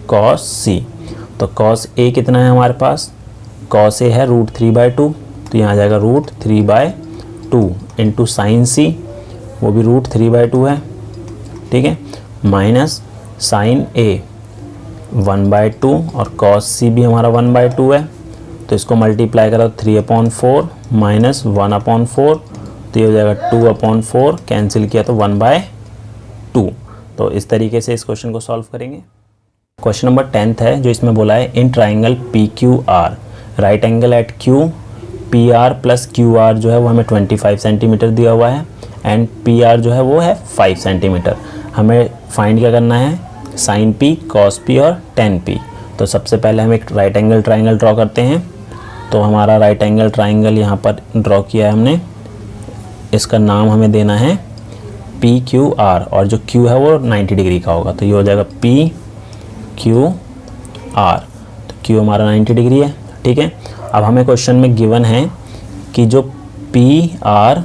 cos C। तो cos A कितना है हमारे पास, cos A है √3/2, तो यहाँ आ जाएगा √3/2 इंटू sin C, वो भी √3/2 है, ठीक है, माइनस sin A 1/2 और कॉस सी भी हमारा 1/2 है, तो इसको मल्टीप्लाई करो 3/4 माइनस 1/4, तो ये हो जाएगा 2/4, कैंसिल किया तो 1/2। तो इस तरीके से इस क्वेश्चन को सॉल्व करेंगे। क्वेश्चन नंबर 10th है, जो इसमें बोला है in triangle PQR right angle at Q PR plus QR जो है वो हमें 25 सेंटीमीटर दिया हुआ है एंड PR जो है वो है 5 सेंटीमीटर। हमें फाइंड क्या करना है, साइन P, कॉस P और टेन P। तो सबसे पहले हम एक राइट एंगल ट्राइंगल ड्रॉ करते हैं। तो हमारा राइट एंगल ट्राइंगल यहाँ पर ड्रॉ किया है हमने, इसका नाम हमें देना है PQR और जो Q है वो 90 डिग्री का होगा, तो ये हो जाएगा PQR। तो Q हमारा 90 डिग्री है, ठीक है। अब हमें क्वेश्चन में गिवन है कि जो PR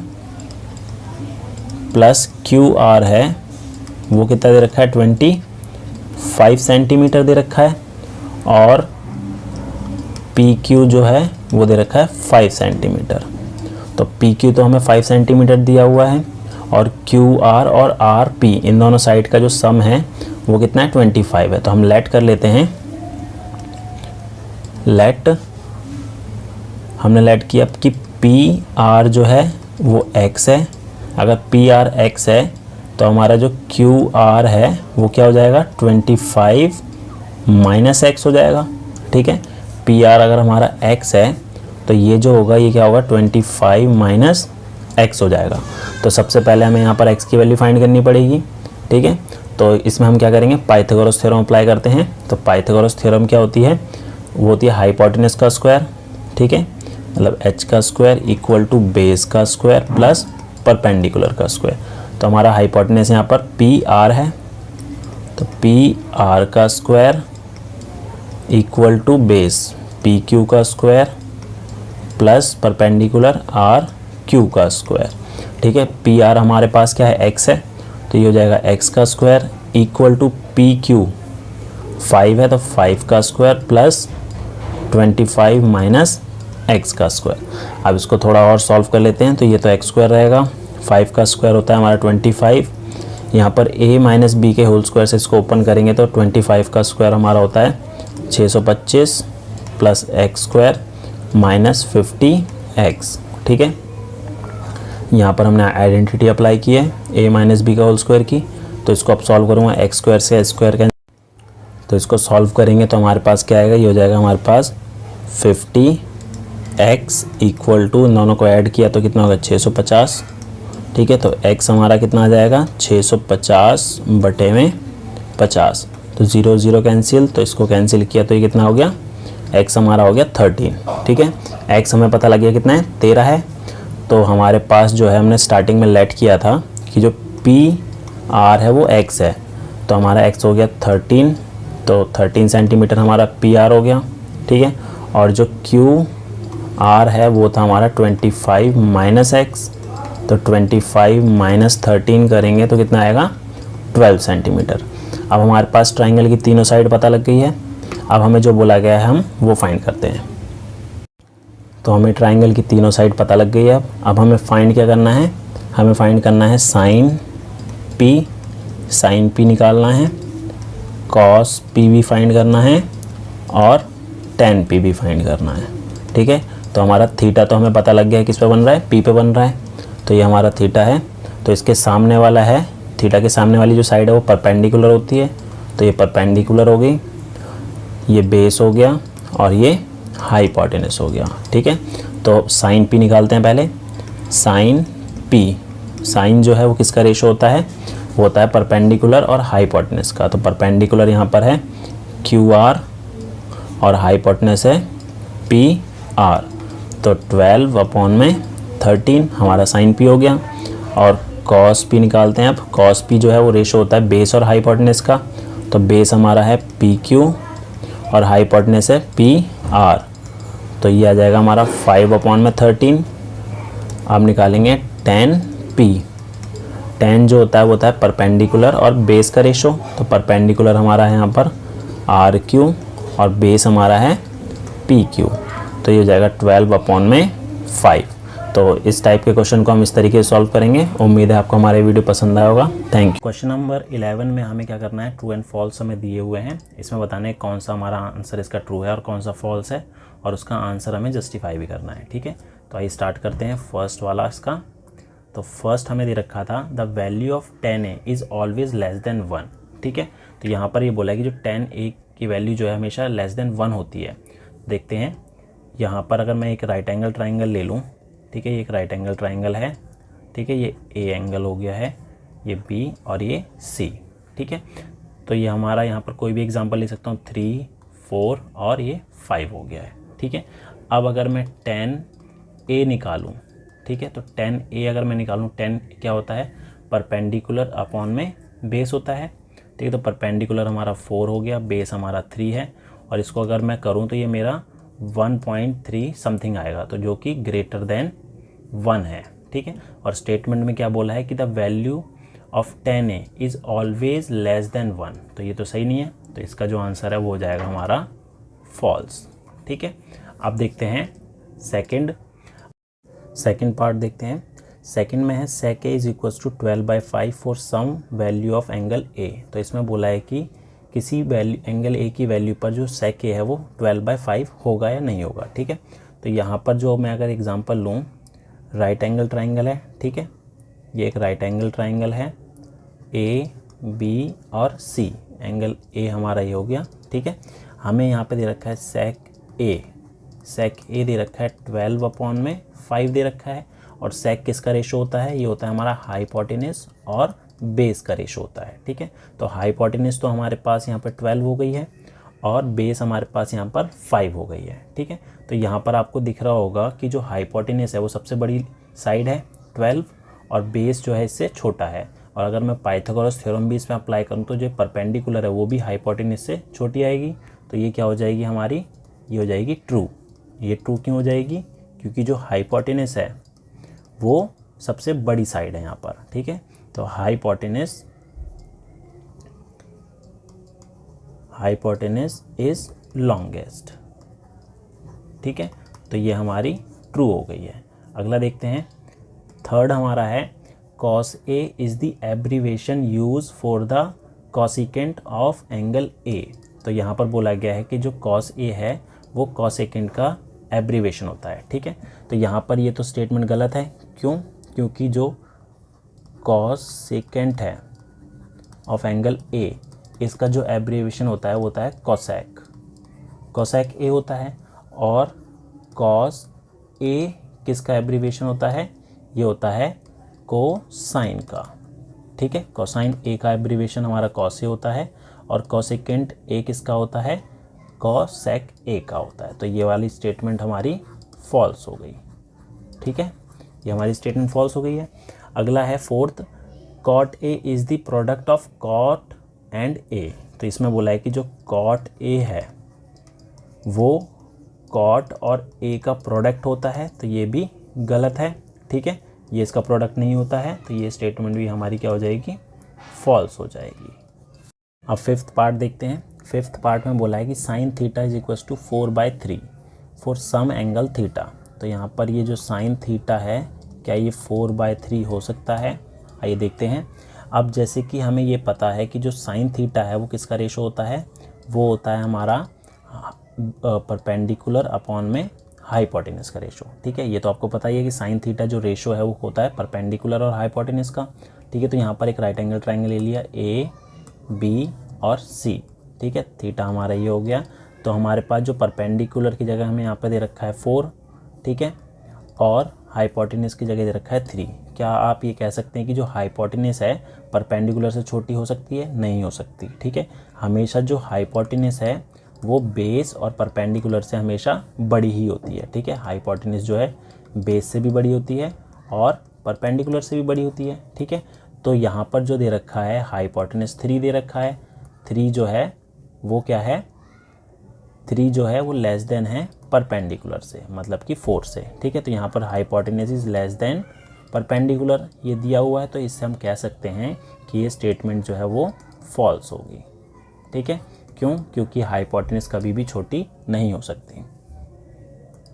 प्लस QR है वो कितना दे रखा है, 25 सेंटीमीटर दे रखा है और PQ जो है वो दे रखा है 5 सेंटीमीटर। तो PQ तो हमें 5 सेंटीमीटर दिया हुआ है और QR और RP इन दोनों साइड का जो सम है वो कितना है, 25 है। तो हम लेट कर लेते हैं, हमने लेट किया कि PR जो है वो x है। अगर PR x है तो हमारा जो QR है वो क्या हो जाएगा, 25 माइनस x हो जाएगा, ठीक है। PR अगर हमारा x है तो ये जो होगा ये क्या होगा, 25 माइनस x हो जाएगा। तो सबसे पहले हमें यहाँ पर x की वैल्यू फाइंड करनी पड़ेगी, ठीक है। तो इसमें हम क्या करेंगे, पाइथागोरस थ्योरम अप्लाई करते हैं। तो पाइथागोरस थ्योरम क्या होती है, वो होती है हाइपोटेनस का स्क्वायर, ठीक है, मतलब h का स्क्वायर इक्वल टू बेस का स्क्वायर प्लस परपेंडिकुलर का स्क्वायर। तो हमारा हाइपोटेनस यहाँ पर PR है, तो PR का square equal to base PQ का स्क्वायर प्लस परपेंडिकुलर RQ का स्क्वायर, ठीक है। PR हमारे पास क्या है, x है, तो ये हो जाएगा x का स्क्वायर इक्वल टू PQ 5 है तो 5 का स्क्वायर प्लस 25 माइनस x का स्क्वायर। अब इसको थोड़ा और सॉल्व कर लेते हैं। तो ये तो x स्क्वायर रहेगा, 5 का स्क्वायर होता है हमारा 25, यहाँ पर a माइनस b के होल स्क्वायर से इसको ओपन करेंगे तो 25 का स्क्वायर हमारा होता है 625 plus x square minus 50x, ठीक है। यहाँ पर हमने आइडेंटिटी अप्लाई की है a माइनस बी का होल स्क्वायर की। तो इसको अब सॉल्व करूँगा, x स्क्वायर से स्क्वायर का, तो इसको सॉल्व करेंगे तो हमारे पास क्या आएगा, ये हो जाएगा हमारे पास 50x इक्वल टू, इन दोनों को ऐड किया तो कितना होगा, 650, ठीक है। तो x हमारा कितना आ जाएगा, 650 बटे में 50, तो 0 0 कैंसिल, तो इसको कैंसिल किया तो ये कितना हो गया, x हमारा हो गया 13, ठीक है। x हमें पता लग गया कितना है, 13 है। तो हमारे पास जो है हमने स्टार्टिंग में लेट किया था कि जो PR है वो x है, तो हमारा x हो गया 13, तो 13 सेंटीमीटर हमारा PR हो गया, ठीक है। और जो QR है वो था हमारा 25 माइनस x, तो 25 माइनस 13 करेंगे तो कितना आएगा, 12 सेंटीमीटर। अब हमारे पास ट्राइंगल की तीनों साइड पता लग गई है। अब हमें जो बोला गया है हम वो फाइंड करते हैं। तो हमें ट्राइंगल की तीनों साइड पता लग गई है। अब हमें फाइंड क्या करना है, हमें फाइंड करना है साइन P निकालना है, कॉस P भी फाइंड करना है और टेन P भी फाइंड करना है, ठीक है। तो हमारा थीटा तो हमें पता लग गया है किस पे बन रहा है, P पे बन रहा है, तो ये हमारा थीटा है। तो इसके सामने वाला है, थीटा के सामने वाली जो साइड है वो परपेंडिकुलर होती है, तो ये परपेंडिकुलर हो गई, ये बेस हो गया और ये हाइपोटेनस हो गया, ठीक है। तो साइन P निकालते हैं पहले। साइन P, साइन जो है वो किसका रेशो होता है, वो होता है परपेंडिकुलर और हाइपोटेनस का। तो परपेंडिकुलर यहाँ पर है QR और हाइपोटेनस है PR, तो 12 अपॉन में 13 हमारा साइन P हो गया। और कॉस P निकालते हैं। अब कॉस P जो है वो रेशो होता है बेस और हाइपोटेनस का, तो बेस हमारा है PQ और हाइपोटेनस है PR, तो ये आ जाएगा हमारा 5 अपॉन में 13। अब निकालेंगे टेन P। टेन जो होता है वो होता है परपेंडिकुलर और बेस का रेशो, तो परपेंडिकुलर हमारा है यहाँ पर RQ और बेस हमारा है PQ, तो ये हो जाएगा 12 अपॉन में 5। तो इस टाइप के क्वेश्चन को हम इस तरीके से सॉल्व करेंगे। उम्मीद है आपको हमारे वीडियो पसंद आया होगा। Thank you. क्वेश्चन नंबर 11 में हमें क्या करना है, ट्रू एंड फॉल्स हमें दिए हुए हैं। इसमें बताना है कौन सा हमारा आंसर इसका ट्रू है और कौन सा फॉल्स है, और उसका आंसर हमें जस्टिफाई भी करना है। ठीक है, तो आइए स्टार्ट करते हैं फर्स्ट वाला इसका। तो फर्स्ट हमें दे रखा था the value of 10a is always less than 1। ठीक है, तो यहाँ पर ये बोला है कि जो 10a की वैल्यू जो है हमेशा लेस देन 1 होती है। देखते हैं यहाँ पर, अगर मैं एक राइट एंगल ट्राइंगल ले लूँ, ठीक है, ये एक राइट एंगल ट्राइंगल है, ठीक है, ये ए एंगल हो गया है, ये बी और ये सी। ठीक है, तो ये हमारा यहाँ पर कोई भी एग्जांपल ले सकता हूँ, 3, 4 और ये 5 हो गया है। ठीक है, अब अगर मैं 10a निकालूँ, ठीक है, तो 10a अगर मैं निकालूँ, 10 क्या होता है, परपेंडिकुलर अपॉन में बेस होता है। ठीक है, तो परपेंडिकुलर हमारा 4 हो गया, बेस हमारा 3 है, और इसको अगर मैं करूँ तो ये मेरा 1.3 समथिंग आएगा, तो जो कि ग्रेटर देन 1 है। ठीक है, और स्टेटमेंट में क्या बोला है कि the value of 10a is always less than 1, तो ये तो सही नहीं है, तो इसका जो आंसर है वो हो जाएगा हमारा फॉल्स। ठीक है, अब देखते हैं सेकंड पार्ट देखते हैं। सेकंड में है sec a is equals to 12/5 for some value of angle a। तो इसमें बोला है कि किसी वैल्यू एंगल a की वैल्यू पर जो sec a है वो 12/5 होगा या नहीं होगा। ठीक है, तो यहाँ पर जो मैं अगर एग्जांपल लूँ, राइट एंगल ट्राइंगल है, ठीक है, ये एक राइट एंगल ट्राइंगल है, a b और c, एंगल a हमारा ये हो गया। ठीक है, हमें यहाँ पे दे रखा है sec a दे रखा है 12/5 दे रखा है, और sec किसका रेशो होता है, ये होता है हमारा हाइपोटेनस और बेस का रेशो होता है। ठीक है, तो हाइपोटेनस तो हमारे पास यहाँ पर 12 हो गई है और बेस हमारे पास यहाँ पर 5 हो गई है। ठीक है, तो यहाँ पर आपको दिख रहा होगा कि जो हाइपोटेनस है वो सबसे बड़ी साइड है 12, और बेस जो है इससे छोटा है। और अगर मैं पाइथागोरस थ्योरम भी इसमें अप्लाई करूँ तो जो परपेंडिकुलर है वो भी हाइपोटेनस से छोटी आएगी, तो ये क्या हो जाएगी हमारी, ये हो जाएगी ट्रू। ये ट्रू क्यों हो जाएगी, क्योंकि जो हाइपोटेनस है वो सबसे बड़ी साइड है यहाँ पर। ठीक है, तो हाइपोटेनस इज लॉन्गेस्ट। ठीक है, तो ये हमारी ट्रू हो गई है। अगला देखते हैं, थर्ड हमारा है cos a is the abbreviation use for the cosecant of angle a। तो यहाँ पर बोला गया है कि जो cos a है वो कॉसिकेंट का एब्रीवेशन होता है। ठीक है, तो यहाँ पर ये तो स्टेटमेंट गलत है। क्यों, क्योंकि जो कॉसिकेंट है ऑफ एंगल a, इसका जो एब्रीवेशन होता है वो होता है कोसेक a होता है, और कॉस a किसका एब्रीवेशन होता है, ये होता है कोसाइन का। ठीक है, कोसाइन a का एब्रीवेशन हमारा कॉस a होता है, और कॉसिकेंट a किसका होता है, कोसेक a का होता है। तो ये वाली स्टेटमेंट हमारी फॉल्स हो गई। ठीक है, ये हमारी स्टेटमेंट फॉल्स हो गई है। अगला है fourth, cot a is the product of cot and a। तो इसमें बोला है कि जो कॉट a है वो कॉट और a का प्रोडक्ट होता है, तो ये भी गलत है। ठीक है, ये इसका प्रोडक्ट नहीं होता है, तो ये स्टेटमेंट भी हमारी क्या हो जाएगी, फॉल्स हो जाएगी। अब फिफ्थ पार्ट देखते हैं। फिफ्थ पार्ट में बोला है कि sine theta is equals to 4/3 for some angle theta. तो यहाँ पर ये जो साइन थीटा है, क्या ये 4/3 हो सकता है, आइए देखते हैं। अब जैसे कि हमें ये पता है कि जो साइन थीटा है वो किसका रेशो होता है, वो होता है हमारा परपेंडिकुलर अपॉन में हाइपोटेनस का रेशो। ठीक है, ये तो आपको पता ही है कि साइन थीटा जो रेशो है वो होता है परपेंडिकुलर और हाइपोटेनस का। ठीक है, तो यहाँ पर एक राइट एंगल ट्राइंगल ले लिया, ए बी और सी। ठीक है, थीटा हमारा ये हो गया। तो हमारे पास जो परपेंडिकुलर की जगह हमें यहाँ पे दे रखा है 4, ठीक है, और हाइपोटेनस की जगह दे रखा है 3। क्या आप ये कह सकते हैं कि जो हाइपोटेनस है परपेंडिकुलर से छोटी हो सकती है? नहीं हो सकती। ठीक है, हमेशा जो हाइपोटेनस है वो बेस और परपेंडिकुलर से हमेशा बड़ी ही होती है। ठीक है, हाइपोटेनस जो है बेस से भी बड़ी होती है और परपेंडिकुलर से भी बड़ी होती है। ठीक है, तो यहाँ पर जो दे रखा है हाइपोटेनस 3 दे रखा है, 3 जो है वो क्या है, 3 जो है वो लेस देन है परपेंडिकुलर से, मतलब कि 4 से। ठीक है, तो यहाँ पर hypotenuse is less than perpendicular ये दिया हुआ है, तो इससे हम कह सकते हैं कि ये स्टेटमेंट जो है वो फॉल्स होगी। ठीक है, क्यों? क्योंकि हाइपोटेनस कभी भी छोटी नहीं हो सकती।